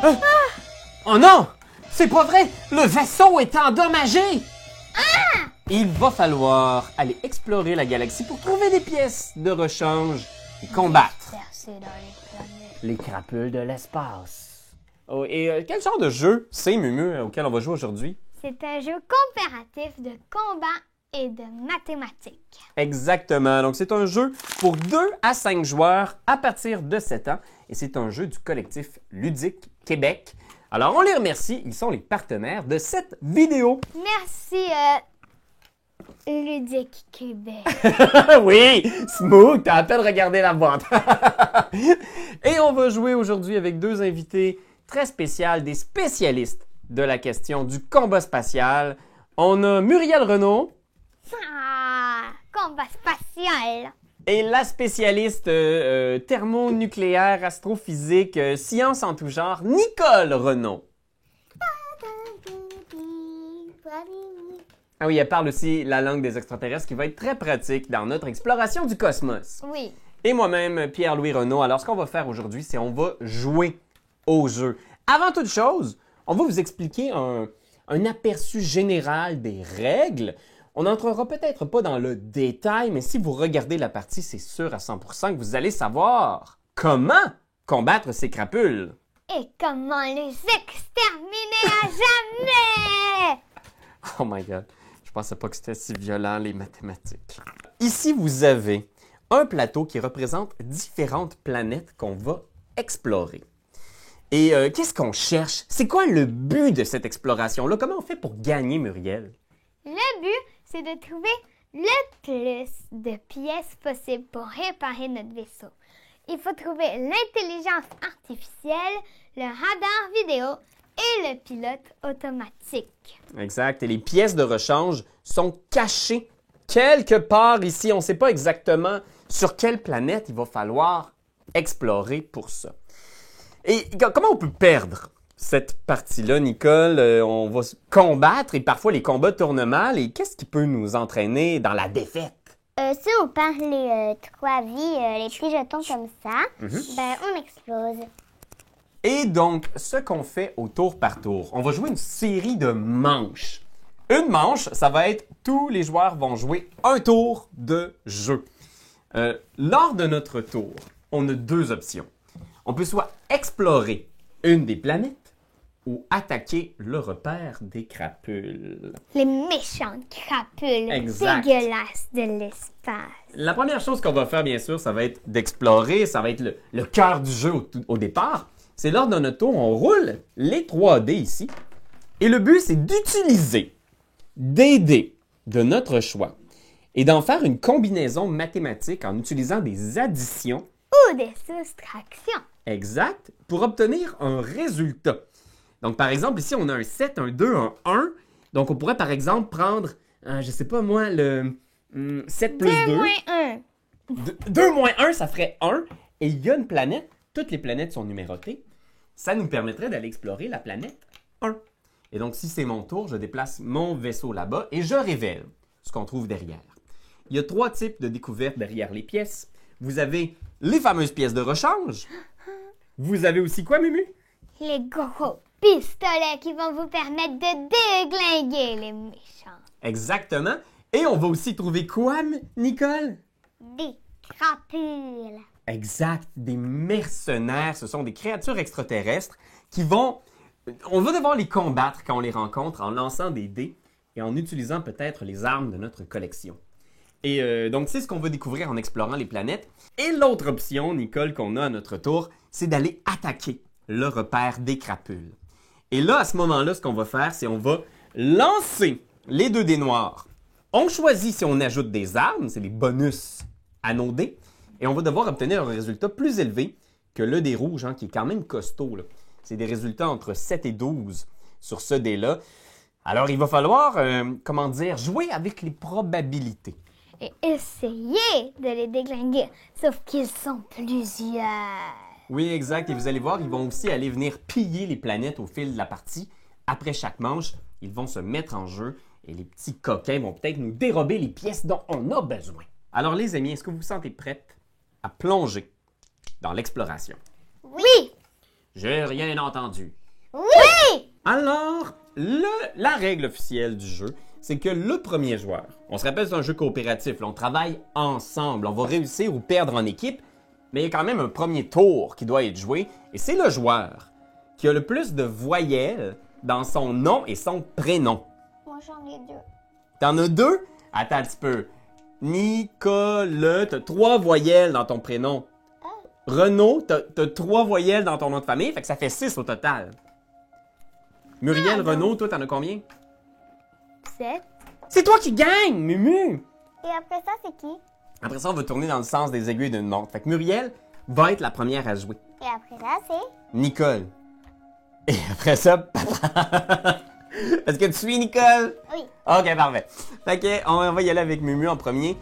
Hein? Oh non! C'est pas vrai! Le vaisseau est endommagé! Il va falloir aller explorer la galaxie pour trouver des pièces de rechange et combattre Percer dans les planètes. les crapules de l'espace. Oh, et quel genre de jeu c'est, Mumu, auquel on va jouer aujourd'hui? C'est un jeu coopératif de combat et de mathématiques. Exactement. Donc, c'est un jeu pour 2 à 5 joueurs à partir de 7 ans. Et c'est un jeu du collectif Ludique Québec. Alors, on les remercie. Ils sont les partenaires de cette vidéo. Merci, Ludique Québec. Oui, Smooth, t'as à peine regardé la boîte. Et on va jouer aujourd'hui avec 2 invités très spéciaux, des spécialistes de la question du combat spatial. On a Muriel Renaud Combat spatial. et la spécialiste thermonucléaire, astrophysique, sciences en tout genre, Nicole Renaud. Ah oui, elle parle aussi la langue des extraterrestres qui va être très pratique dans notre exploration du cosmos. Oui. Et moi-même, Pierre-Louis Renaud. Alors, ce qu'on va faire aujourd'hui, c'est on va jouer au jeu. Avant toute chose, on va vous expliquer un aperçu général des règles. On n'entrera peut-être pas dans le détail, mais si vous regardez la partie, c'est sûr à 100% que vous allez savoir comment combattre ces crapules. Et comment les exterminer à jamais? Oh my God, je pensais pas que c'était si violent, les mathématiques. Ici, vous avez un plateau qui représente différentes planètes qu'on va explorer. Et qu'est-ce qu'on cherche? C'est quoi le but de cette exploration-là? Comment on fait pour gagner, Muriel? Le but, c'est de trouver le plus de pièces possibles pour réparer notre vaisseau. Il faut trouver l'intelligence artificielle, le radar vidéo et le pilote automatique. Exact. Et les pièces de rechange sont cachées quelque part ici. On ne sait pas exactement sur quelle planète il va falloir explorer pour ça. Et comment on peut perdre cette partie-là, Nicole? On va se combattre et parfois les combats tournent mal. Et qu'est-ce qui peut nous entraîner dans la défaite? Si on perd les 3 vies, les petits jetons comme ça, ben on explose. Et donc, ce qu'on fait au tour par tour, on va jouer une série de manches. Une manche, ça va être tous les joueurs vont jouer un tour de jeu. Lors de notre tour, on a 2 options. On peut soit explorer une des planètes ou attaquer le repère des crapules. Les méchantes crapules Exact. dégueulasses de l'espace. La première chose qu'on va faire, bien sûr, ça va être d'explorer, ça va être le cœur du jeu au départ. C'est lors de notre tour, on roule les 3D ici. Et le but, c'est d'utiliser des dés de notre choix et d'en faire une combinaison mathématique en utilisant des additions Ou des soustractions. exactes pour obtenir un résultat. Donc, par exemple, ici, on a un 7, un 2, un 1. Donc, on pourrait, par exemple, prendre, je ne sais pas moi, le 7 plus 2. 2 moins 1. 2 moins 1, ça ferait 1. Et il y a une planète. Toutes les planètes sont numérotées. Ça nous permettrait d'aller explorer la planète 1. Et donc, si c'est mon tour, je déplace mon vaisseau là-bas et je révèle ce qu'on trouve derrière. Il y a 3 types de découvertes derrière les pièces. Vous avez les fameuses pièces de rechange. Vous avez aussi quoi, Mumu? Les gros pistolets qui vont vous permettre de déglinguer les méchants. Exactement. Et on va aussi trouver quoi, Nicole? Des crapules. Exact. Des mercenaires. Ce sont des créatures extraterrestres qui vont... On va devoir les combattre quand on les rencontre en lançant des dés et en utilisant peut-être les armes de notre collection. Et donc, c'est ce qu'on va découvrir en explorant les planètes. Et l'autre option, Nicole, qu'on a à notre tour, c'est d'aller attaquer le repère des crapules. Et là, à ce moment-là, ce qu'on va faire, c'est on va lancer les 2 dés noirs. On choisit si on ajoute des armes, c'est les bonus à nos dés, et on va devoir obtenir un résultat plus élevé que le dé rouge, qui est quand même costaud, là. C'est des résultats entre 7 et 12 sur ce dé-là. Alors, il va falloir, jouer avec les probabilités. Et essayer de les déglinguer. Sauf qu'ils sont plusieurs. Oui, exact. Et vous allez voir, ils vont aussi aller venir piller les planètes au fil de la partie. Après chaque manche, ils vont se mettre en jeu et les petits coquins vont peut-être nous dérober les pièces dont on a besoin. Alors, les amis, est-ce que vous vous sentez prêtes à plonger dans l'exploration? Oui! J'ai rien entendu. Oui! Alors, la règle officielle du jeu, c'est que le premier joueur, on se rappelle c'est un jeu coopératif, là, on travaille ensemble, on va réussir ou perdre en équipe, mais il y a quand même un premier tour qui doit être joué, et c'est le joueur qui a le plus de voyelles dans son nom et son prénom. Moi, j'en ai 2. T'en as 2? Attends un petit peu. Nicolas, t'as 3 voyelles dans ton prénom. Renaud, t'as 3 voyelles dans ton nom de famille, fait que ça fait 6 au total. Muriel, Renaud, toi, t'en as combien? 7. C'est toi qui gagne, Mumu! Et après ça, c'est qui? Après ça, on va tourner dans le sens des aiguilles d'une montre. Fait que Muriel va être la première à jouer. Et après ça, c'est... Nicole. Et après ça, papa. Est-ce que tu suis, Nicole? Oui. OK, parfait. Fait que, on va y aller avec Mumu en premier.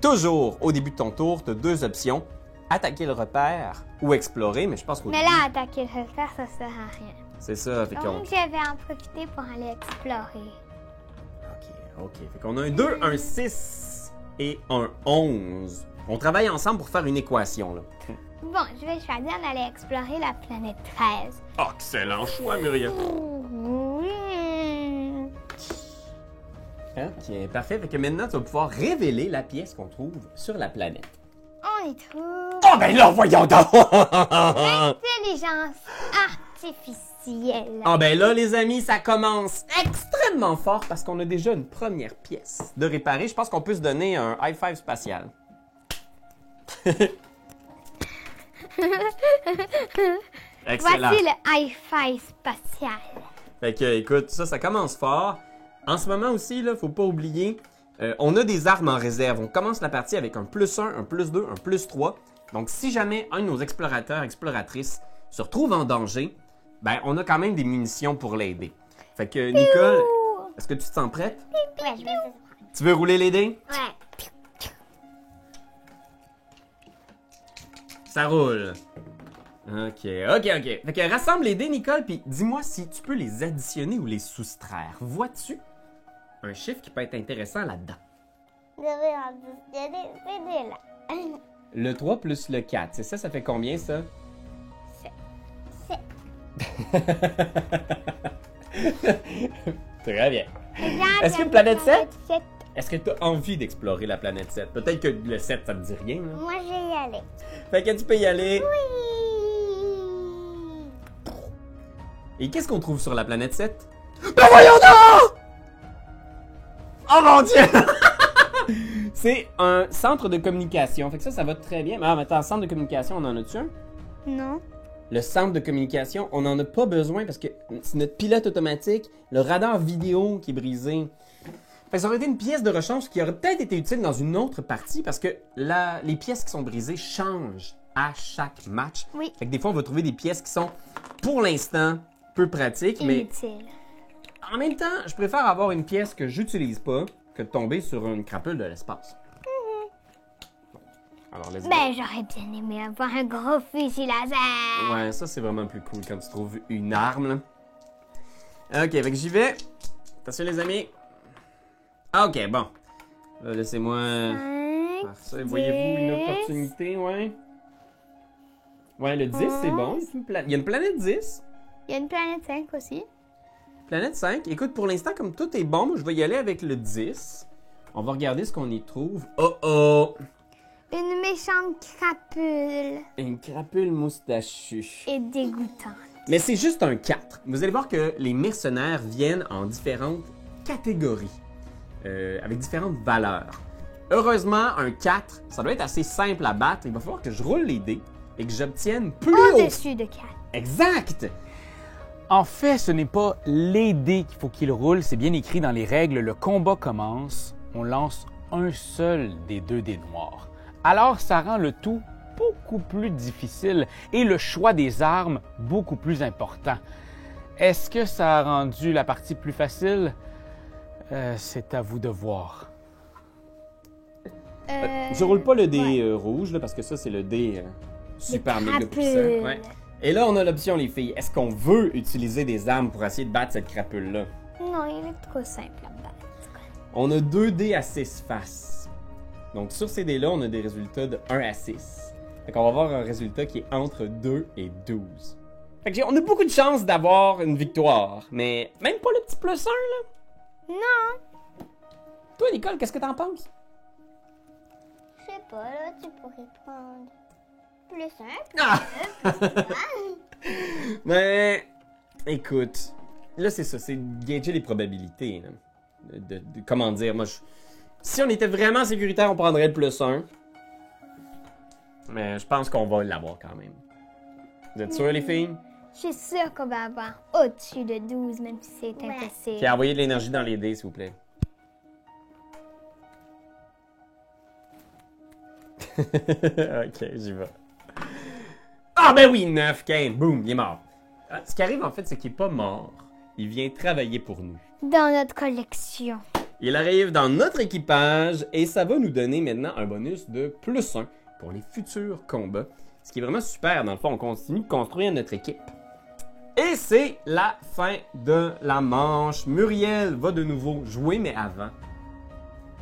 Toujours, au début de ton tour, tu as 2 options. Attaquer le repère ou explorer, mais je pense qu'au Mais début, là, attaquer le repère, ça sert à rien. c'est ça. Fait qu'on... Donc, je vais en profiter pour aller explorer. OK. Fait qu'on a un 2, un 6 et un 11. On travaille ensemble pour faire une équation, là. Bon, je vais choisir d'aller explorer la planète 13. Excellent choix, Muriel. Oui. OK, parfait. Fait que maintenant, tu vas pouvoir révéler la pièce qu'on trouve sur la planète. On y trouve Oh, ben là, voyons donc! l'intelligence artificielle. Ah ben là, les amis, ça commence extrêmement fort parce qu'on a déjà une première pièce de réparer. Je pense qu'on peut se donner un high five spatial. Excellent. Voici le hi-fi spatial. Fait que, écoute, ça commence fort. En ce moment aussi, là, faut pas oublier, on a des armes en réserve. On commence la partie avec un +1, un +2, un +3. Donc, si jamais un de nos explorateurs, exploratrices se retrouve en danger, ben, on a quand même des munitions pour l'aider. Fait que, Nicole, est-ce que tu te sens prête? Ouais, je vais faire Tu veux rouler les dés? ça. Ouais. Ça roule. OK. Fait que rassemble les dés, Nicole, puis dis-moi si tu peux les additionner ou les soustraire. Vois-tu un chiffre qui peut être intéressant là-dedans? Je vais en discuter ces deux-là. Le 3 plus le 4, c'est ça, ça fait combien, ça? 7. Très bien. Regarde Est-ce que la planète 7? 7? Est-ce que tu as envie d'explorer la planète 7? Peut-être que le 7, ça te dit rien. Là. Moi, je vais y aller. Fait que tu peux y aller. Oui. Et qu'est-ce qu'on trouve sur la planète 7? Ben voyons donc! Oh mon Dieu! C'est un centre de communication. Fait que ça va très bien. Ah, mais attends, centre de communication, on en a-tu un? Non. Le centre de communication, on n'en a pas besoin parce que c'est notre pilote automatique, le radar vidéo qui est brisé. Fait que ça aurait été une pièce de rechange qui aurait peut-être été utile dans une autre partie parce que les pièces qui sont brisées changent à chaque match. Oui. Fait que des fois, on va trouver des pièces qui sont, pour l'instant, peu pratiques, mais Inutile. en même temps, je préfère avoir une pièce que j'utilise pas que de tomber sur une crapule de l'espace. Alors, let's go. Ben, j'aurais bien aimé avoir un gros fusil laser. Ouais, ça c'est vraiment plus cool quand tu trouves une arme. Là. Ok, fait que j'y vais. Attention les amis. Ah, ok, bon. Là, laissez-moi faire ça. Voyez-vous une opportunité, ouais? Ouais, le 10 c'est bon. Il y a une planète 10. Il y a une planète 5 aussi. Planète 5. Écoute, pour l'instant, comme tout est bon, moi, je vais y aller avec le 10. On va regarder ce qu'on y trouve. Oh oh! Une méchante crapule Une crapule moustachue. et dégoûtante. Mais c'est juste un 4. Vous allez voir que les mercenaires viennent en différentes catégories, avec différentes valeurs. Heureusement, un 4, ça doit être assez simple à battre. Il va falloir que je roule les dés et que j'obtienne plus haut. Au-dessus de 4. Exact! En fait, ce n'est pas les dés qu'il faut qu'il roule, c'est bien écrit dans les règles. Le combat commence, on lance un seul des 2 dés noirs. Alors, ça rend le tout beaucoup plus difficile et le choix des armes beaucoup plus important. Est-ce que ça a rendu la partie plus facile? C'est à vous de voir. Je roule pas le dé rouge, là, parce que ça, c'est le dé super méga puissant. crapule. Ouais. Et là, on a l'option, les filles. Est-ce qu'on veut utiliser des armes pour essayer de battre cette crapule-là? Non, il est trop simple à battre. On a 2 dés à 6 faces. Donc, sur ces dés-là, on a des résultats de 1 à 6. Fait qu'on va avoir un résultat qui est entre 2 et 12. Fait que on a beaucoup de chances d'avoir une victoire, mais même pas le petit +1, là. Non. Toi, Nicole, qu'est-ce que t'en penses? Je sais pas, là, tu pourrais prendre +1. Ah! Mais, écoute, là, c'est ça, c'est gager les probabilités. Là. Comment dire, moi, si on était vraiment sécuritaire, on prendrait le +1. Mais je pense qu'on va l'avoir quand même. Vous êtes sûrs, les filles? Je suis sûre qu'on va avoir au-dessus de 12, même si c'est impossible. Puis envoyez de l'énergie dans les dés, s'il vous plaît. Ok, j'y vais. Ah ben oui, 9, 15, boum, il est mort. Ce qui arrive en fait, c'est qu'il n'est pas mort. Il vient travailler pour nous. Dans notre collection. Il arrive dans notre équipage et ça va nous donner maintenant un bonus de +1 pour les futurs combats. Ce qui est vraiment super, dans le fond, on continue de construire notre équipe. Et c'est la fin de la manche. Muriel va de nouveau jouer, mais avant,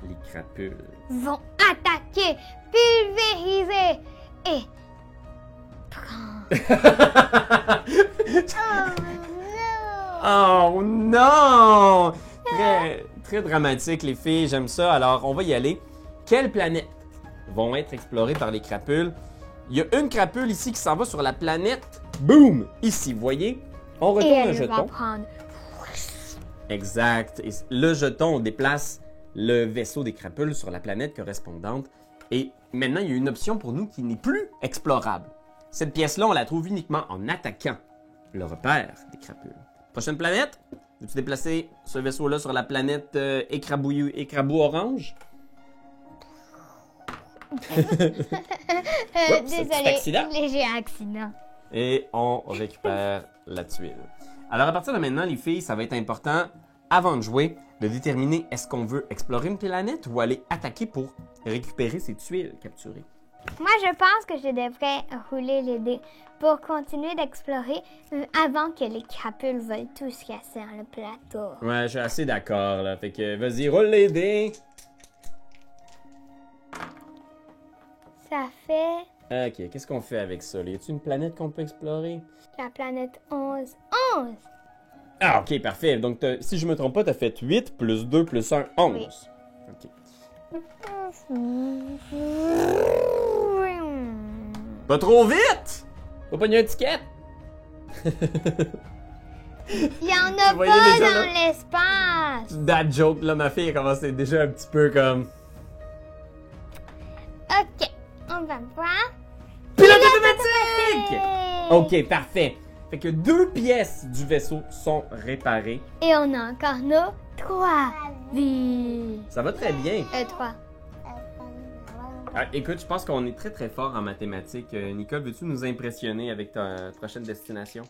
les crapules Vont attaquer, pulvériser et prendre. Oh non! Très, très dramatique, les filles, j'aime ça. Alors, on va y aller. Quelles planètes vont être explorées par les crapules? Il y a une crapule ici qui s'en va sur la planète. Boum! Ici, vous voyez? On Et retourne un elle va jeton. prendre. Exact. Et le jeton, on déplace le vaisseau des crapules sur la planète correspondante. Et maintenant, il y a une option pour nous qui n'est plus explorable. Cette pièce-là, on la trouve uniquement en attaquant le repère des crapules. Prochaine planète? Veux-tu déplacer ce vaisseau-là sur la planète écrabou orange? Oups, petit accident. Désolé, léger accident. Et on récupère la tuile. Alors, à partir de maintenant, les filles, ça va être important, avant de jouer, de déterminer est-ce qu'on veut explorer une planète ou aller attaquer pour récupérer ces tuiles capturées. Moi, je pense que je devrais rouler les dés pour continuer d'explorer avant que les crapules veulent tous casser sur le plateau. Ouais, je suis assez d'accord, là. Fait que, vas-y, roule les dés. Ça fait Ok, qu'est-ce qu'on fait avec ça? Y a-t-il une planète qu'on peut explorer? la planète 11. 11! Ah, ok, parfait. Donc, si je me trompe pas, t'as fait 8 plus 2 plus 1, 11. Oui. Ok. Pas trop vite! Faut pogner un ticket! Il y en a Vous voyez pas déjà, dans là? l'espace! That joke, là, ma fille a commencé déjà un petit peu comme... Ok, on va voir. Pilote automatique! Ok, parfait. Fait que 2 pièces du vaisseau sont réparées. Et on a encore nos 3 vies. Ça va très bien. 3. Ah, écoute, je pense qu'on est très très fort en mathématiques. Nicole, veux-tu nous impressionner avec ta prochaine destination?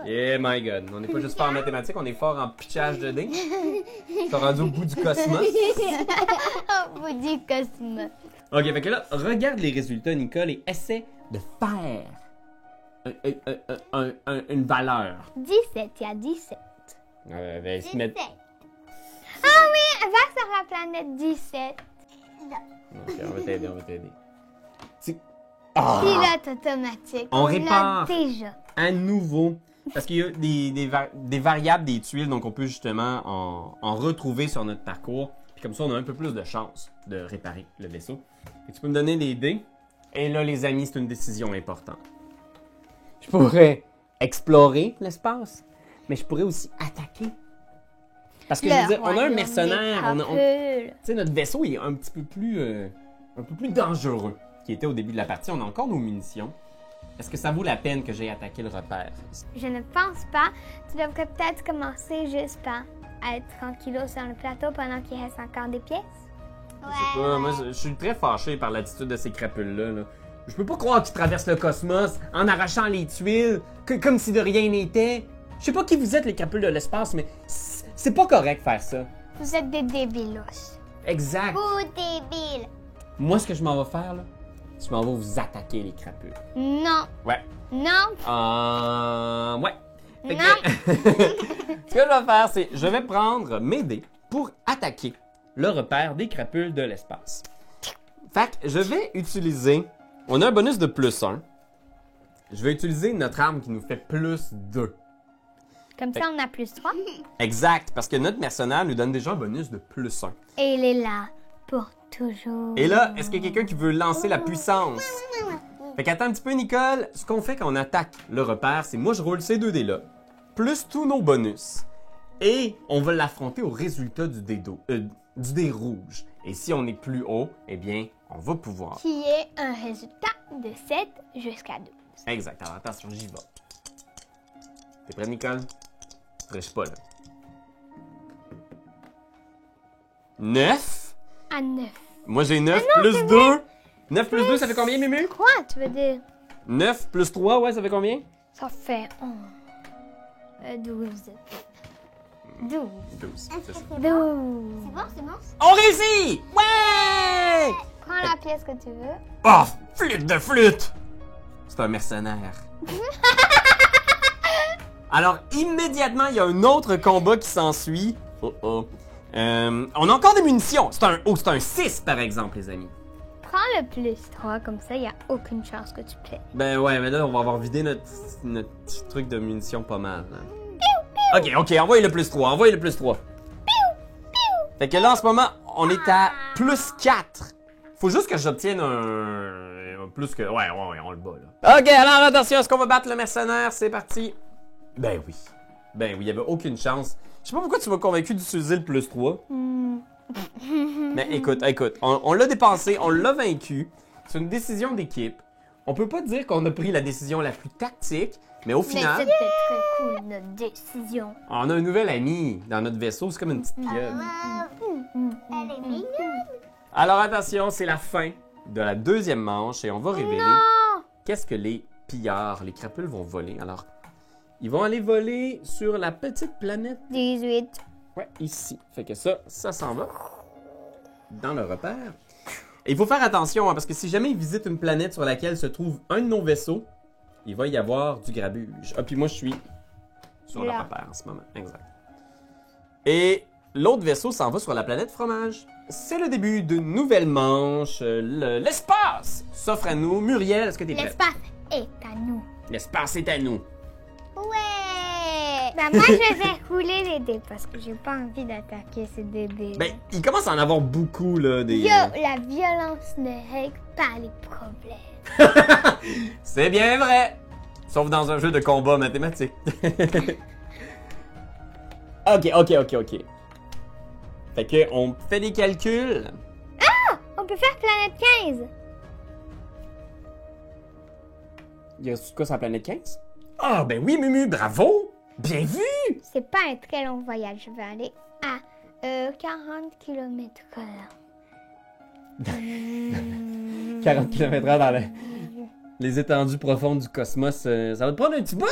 Yeah, my God. On n'est pas juste fort en mathématiques, on est fort en pitchage de dés. Ça rendu au bout du cosmos. Au bout du cosmos. Ok, fait que là, regarde les résultats, Nicole, et essaie de faire une valeur. 17, il y a 17. Ben, se mettre... Ah oui, va sur la planète 17. Ok, on va t'aider, on va t'aider. Ah! Pilote automatique. On l'a répare. déjà. À nouveau, parce qu'il y a des variables des tuiles, donc on peut justement en retrouver sur notre parcours. Puis comme ça, on a un peu plus de chance de réparer le vaisseau. Et tu peux me donner des dés. Et là, les amis, c'est une décision importante. Je pourrais explorer l'espace, mais je pourrais aussi attaquer. Parce que je veux dire, on a un mercenaire, tu sais, notre vaisseau il est un petit peu plus, dangereux qu'il était au début de la partie. On a encore nos munitions. Est-ce que ça vaut la peine que j'aie attaqué le repère? Je ne pense pas. Tu devrais peut-être commencer juste par être tranquillo sur le plateau pendant qu'il reste encore des pièces. Je sais pas, moi je suis très fâché par l'attitude de ces crapules-là. Là. Je peux pas croire qu'ils traversent le cosmos en arrachant les tuiles, comme si de rien n'était. Je sais pas qui vous êtes, les crapules de l'espace, mais c'est pas correct faire ça. Vous êtes des débilos. Exact. Ou débile. Moi, ce que je m'en vais faire, là, je m'en vais vous attaquer, les crapules. Non. Ouais. Non. Ouais. Fait que- Non. Ce que je vais faire, c'est je vais prendre mes dés pour attaquer le repère des crapules de l'espace. Fait que je vais utiliser... On a un bonus de +1. je vais utiliser notre arme qui nous fait plus 2. Comme ça, on a plus 3. Exact, parce que notre mercenaire nous donne déjà un bonus de plus 1. Et il est là pour toujours. Et là, est-ce qu'il y a quelqu'un qui veut lancer la puissance? Fait qu'attends un petit peu, Nicole. Ce qu'on fait quand on attaque le repère, c'est moi, je roule ces 2 dés-là, plus tous nos bonus. Et on va l'affronter au résultat du dé rouge. Et si on est plus haut, eh bien, on va pouvoir. Qui est un résultat de 7 jusqu'à 12. Exact. Alors attention, j'y vais. T'es prête, Nicole? Triche pas, là. 9. À 9. Moi, j'ai 9 plus 2. 9 plus 2, ça fait combien, Mumu? Quoi, tu veux dire? 9 plus 3, ouais, ça fait combien? Ça fait 12. 12. 12, c'est ça. 12. C'est bon, c'est bon. On réussit! Ouais! Prends la pièce que tu veux. Oh, flûte de flûte! C'est un mercenaire. Alors, immédiatement, il y a un autre combat qui s'ensuit. Oh oh. On a encore des munitions. C'est un 6, par exemple, les amis. Prends le plus 3, comme ça, il n'y a aucune chance que tu plaies. Ben ouais, mais là, on va avoir vidé notre petit truc de munitions pas mal. Hein. Ok, envoyez le plus 3, envoyez le plus 3. Fait que là, en ce moment, on est à plus 4. Faut juste que j'obtienne un plus que... Ouais, on le bat, là. Ok, alors attention, est-ce qu'on va battre le mercenaire? C'est parti. Ben oui, il n'y avait aucune chance. Je sais pas pourquoi tu m'as convaincu d'utiliser le plus 3. Mais écoute, on l'a dépensé, on l'a vaincu. C'est une décision d'équipe. On peut pas dire qu'on a pris la décision la plus tactique, mais au Mais final, c'était très cool, notre décision. on a un nouvel ami dans notre vaisseau. C'est comme une petite pieuvre. Elle est mignonne. Alors attention, c'est la fin de la deuxième manche et on va révéler qu'est-ce que les pillards, les crapules vont voler. Alors, ils vont aller voler sur la petite planète. 18. Ouais, ici. Fait que ça s'en va dans le repère. Et il faut faire attention, hein, parce que si jamais ils visitent une planète sur laquelle se trouve un de nos vaisseaux, il va y avoir du grabuge. Ah, puis moi, je suis sur le Là. repère en ce moment. Exact. Et l'autre vaisseau s'en va sur la planète fromage. C'est le début d'une nouvelle manche. L'espace s'offre à nous. Muriel, est-ce que t'es prête? L'espace est à nous. L'espace est à nous. Ouais. Ben, moi, je vais rouler les dés parce que j'ai pas envie d'attaquer ces bébés. Ben, il commence à en avoir beaucoup, là, des... La violence ne règle pas les problèmes. C'est bien vrai! Sauf dans un jeu de combat mathématique. Ok. Fait que, on fait des calculs. On peut faire planète 15. Il y a quoi sur la planète 15? Ah, ben oui, Mumu, bravo! Bien vu! C'est pas un très long voyage. Je vais aller à 40 km/h. 40 km/h dans les étendues profondes du cosmos. Ça va te prendre un petit bout?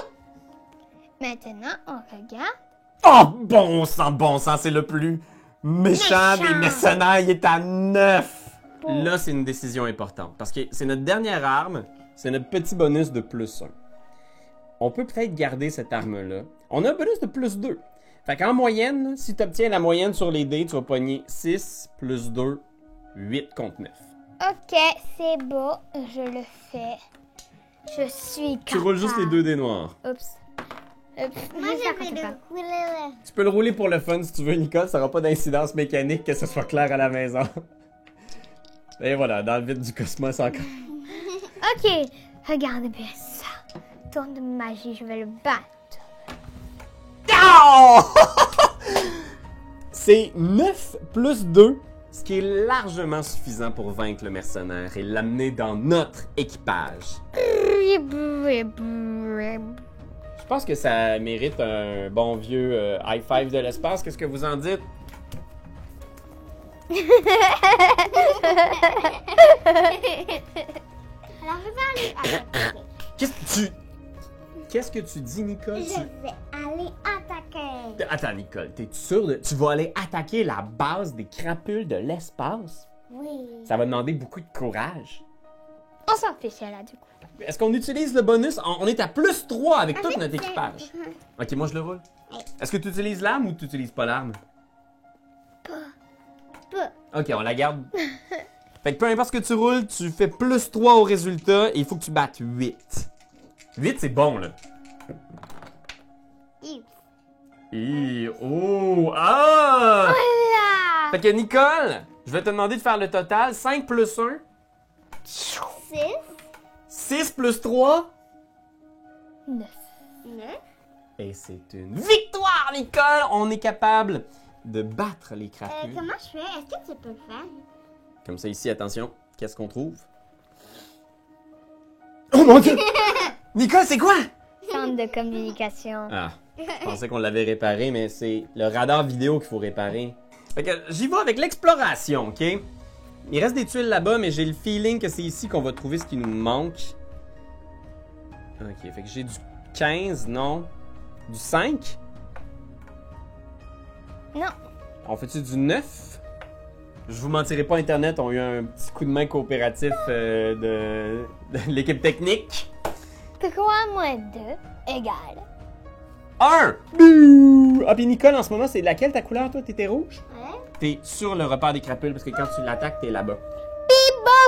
Maintenant, on regarde. Oh, bon sang, c'est le plus méchant des Méchant. mercenaires, il est à 9! Là, c'est une décision importante, parce que c'est notre dernière arme, c'est notre petit bonus de plus 1. On peut peut-être garder cette arme-là. On a un bonus de plus 2. Fait qu'en moyenne, là, si tu obtiens la moyenne sur les dés, tu vas pogner 6 plus 2, 8 contre 9. Ok, c'est beau. Je le fais. Je suis capable. Tu roules juste les 2 dés noirs. Oups. Moi, je vais le rouler là. Tu peux le rouler pour le fun si tu veux, Nicole, ça n'aura pas d'incidence mécanique, que ce soit clair à la maison. Et voilà, dans le vide du cosmos encore. Ok, regardez bien ça. Tour de magie, je vais le battre. Oh! C'est 9 plus 2, ce qui est largement suffisant pour vaincre le mercenaire et l'amener dans notre équipage. Je pense que ça mérite un bon vieux high five de l'espace. Qu'est-ce que vous en dites? Alors, je vais aller attaquer. Qu'est-ce que tu dis, Nicole? Je vais aller attaquer. Attends, Nicole, t'es sûr de... Tu vas aller attaquer la base des crapules de l'espace? Oui. Ça va demander beaucoup de courage. On s'en fiche là du coup. Est-ce qu'on utilise le bonus? On est à plus 3 avec tout notre équipage. Ok, moi je le roule. Est-ce que tu utilises l'arme ou tu utilises pas l'arme? Pas. Ok, on la garde. Fait que peu importe ce que tu roules, tu fais plus 3 au résultat et il faut que tu battes 8. 8, c'est bon, là. Oh! Ah! Voilà! Fait que Nicole, je vais te demander de faire le total. 5 plus 1. 6, 6 plus 3. 9. 9. Et c'est une victoire, Nicole! On est capable de battre les crapules. Comment je fais? Est-ce que tu peux le faire? Comme ça, ici, attention. Qu'est-ce qu'on trouve? Oh mon Dieu! Nicole, c'est quoi? Centre de communication. Ah, je pensais qu'on l'avait réparé, mais c'est le radar vidéo qu'il faut réparer. Fait que j'y vais avec l'exploration, OK? Il reste des tuiles là-bas, mais j'ai le feeling que c'est ici qu'on va trouver ce qui nous manque. OK, fait que j'ai du 15, non? Du 5? Non. On fait-tu du 9? Je vous mentirai pas, Internet ont eu un petit coup de main coopératif de l'équipe technique. 3 moins 2 égale. 1! Bouh! Ah, puis Nicole, en ce moment, c'est laquelle ta couleur, toi? T'étais rouge? Ouais. T'es sur le repère des crapules, parce que quand tu l'attaques, t'es là-bas.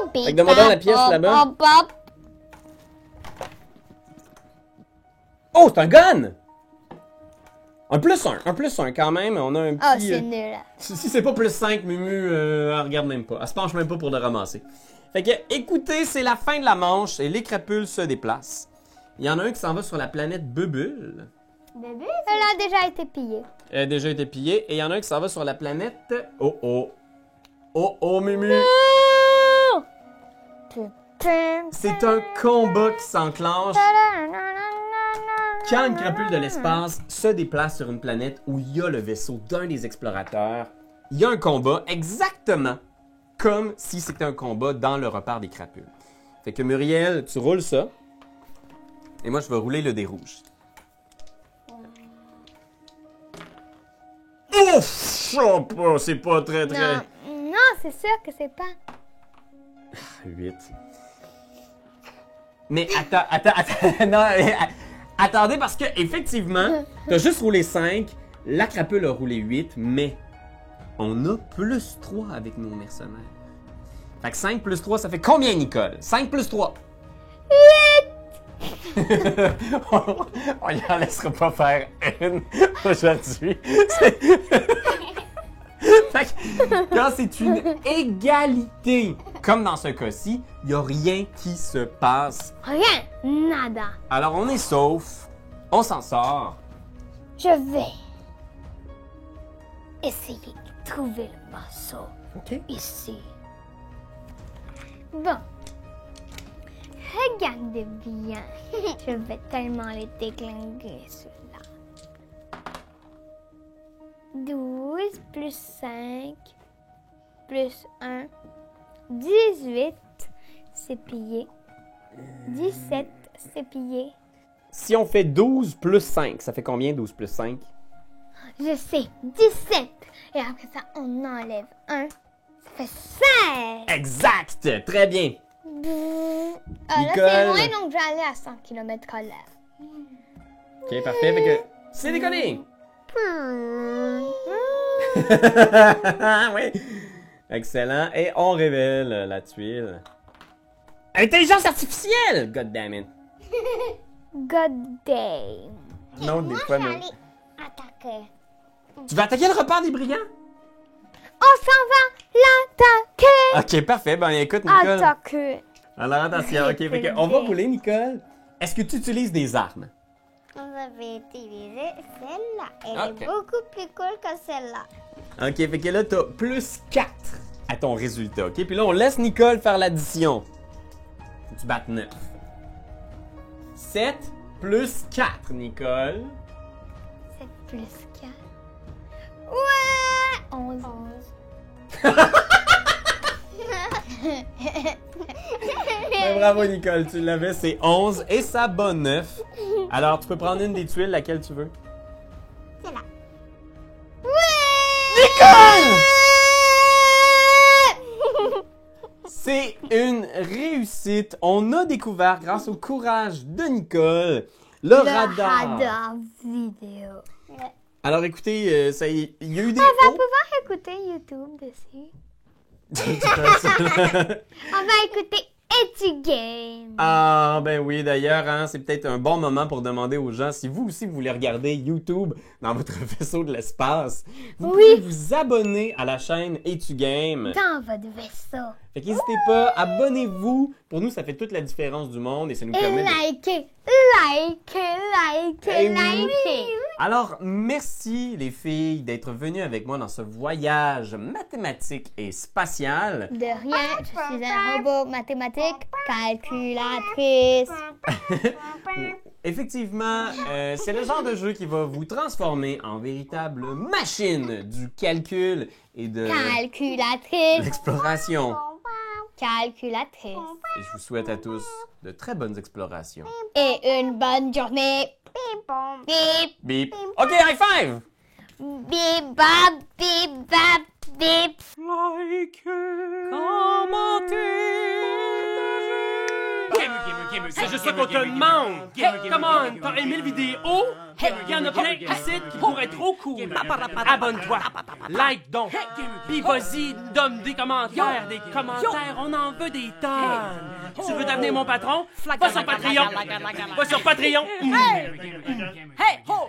Bobby. Fait que demande donc la pièce là-bas. Oh, c'est un gun! Un plus 1 quand même. On a un petit... Ah, c'est nul. Si c'est pas plus 5, Mumu, elle regarde même pas. Elle se penche même pas pour le ramasser. Fait que, écoutez, c'est la fin de la manche et les crapules se déplacent. Il y en a un qui s'en va sur la planète Bubule. Bébé? Elle a déjà été pillée. Elle a déjà été pillée. Et il y en a un qui s'en va sur la planète... Oh, oh. Oh, oh, Mumu. C'est un combat qui s'enclenche quand une crapule de l'espace se déplace sur une planète où il y a le vaisseau d'un des explorateurs. Il y a un combat exactement comme si c'était un combat dans le repère des crapules. Fait que Muriel, tu roules ça. Et moi, je vais rouler le dé rouge. Ouf! Oh, c'est pas très... Non, non, c'est sûr que c'est pas. 8. Mais attends, non, attendez, parce que effectivement, t'as juste roulé 5, la crapule a roulé 8, mais on a plus 3 avec nos mercenaires. Fait que 5 plus 3, ça fait combien, Nicole? 5 plus 3. 8! On y en laissera pas faire une aujourd'hui. Fait que, quand c'est une égalité, comme dans ce cas-ci, il n'y a rien qui se passe. Rien, nada. Alors on est sauf, on s'en sort. Je vais essayer de trouver le morceau OK. ici. Bon. Regardez bien. Je vais tellement les déglinguer, ceux-là. 12 plus 5 plus 1, 18, c'est pillé. 17, c'est pillé. Si on fait 12 plus 5, ça fait combien 12 plus 5? Je sais, 17. Et après ça, on enlève 1. Ça fait 16. Exact! Très bien. Là, c'est Nicole. loin, donc je vais aller à 100 km à l'heure. OK, parfait. Fait que c'est déconné. Oui. Excellent. Et on révèle la tuile. Intelligence artificielle! God damn it. God damn. Non, des Moi, fois, je vais mais... aller attaquer. Tu vas attaquer le repère des brigands? On s'en va l'attaquer. OK, parfait. Ben écoute, Nicole. Attaquer. Alors attention, OK. Fait que on va rouler, Nicole. Est-ce que tu utilises des armes? On va utiliser celle-là. Elle Ok. est beaucoup plus cool que celle-là. OK, fait que là, t'as plus 4 à ton résultat, OK? Puis là, on laisse Nicole faire l'addition. Faut que tu battes 9. 7 plus 4, Nicole. 7 plus 4. Ouais. 11. Ben, bravo, Nicole, tu l'avais, c'est 11 et ça bat 9. Alors, tu peux prendre une des tuiles, laquelle tu veux. Celle-là. C'est une réussite. On a découvert, grâce au courage de Nicole, le radar. Vidéo. Alors, écoutez, il y a eu des... On va pouvoir écouter YouTube dessus. On va écouter Es-tu game? Ah, ben oui, d'ailleurs, hein, c'est peut-être un bon moment pour demander aux gens si vous aussi vous voulez regarder YouTube dans votre vaisseau de l'espace. Vous pouvez vous abonner à la chaîne Es-tu game? Dans votre vaisseau. Fait qu'hésitez pas, abonnez-vous. Pour nous, ça fait toute la différence du monde et ça nous Et permet de... likez. Eh oui. Alors, merci les filles d'être venues avec moi dans ce voyage mathématique et spatial. De rien, je suis un robot mathématique, calculatrice. Effectivement, c'est le genre de jeu qui va vous transformer en véritable machine du calcul et de Calculatrice. l'exploration. Calculatrice. Et je vous souhaite à tous de très bonnes explorations. Et une bonne journée. Bip, Bip. OK, high five! bip, bap, bip, bap, bip. C'est juste ça qu'on te demande! Hey, come on! T'as aimé le vidéo? Hey, y'en a plein ici qui pourraient être trop cool! Abonne-toi! Like donc! Pis vas-y, donne des commentaires! On en veut des tonnes! Tu veux devenir mon patron? Va sur Patreon! Va sur Patreon! Hey, ho!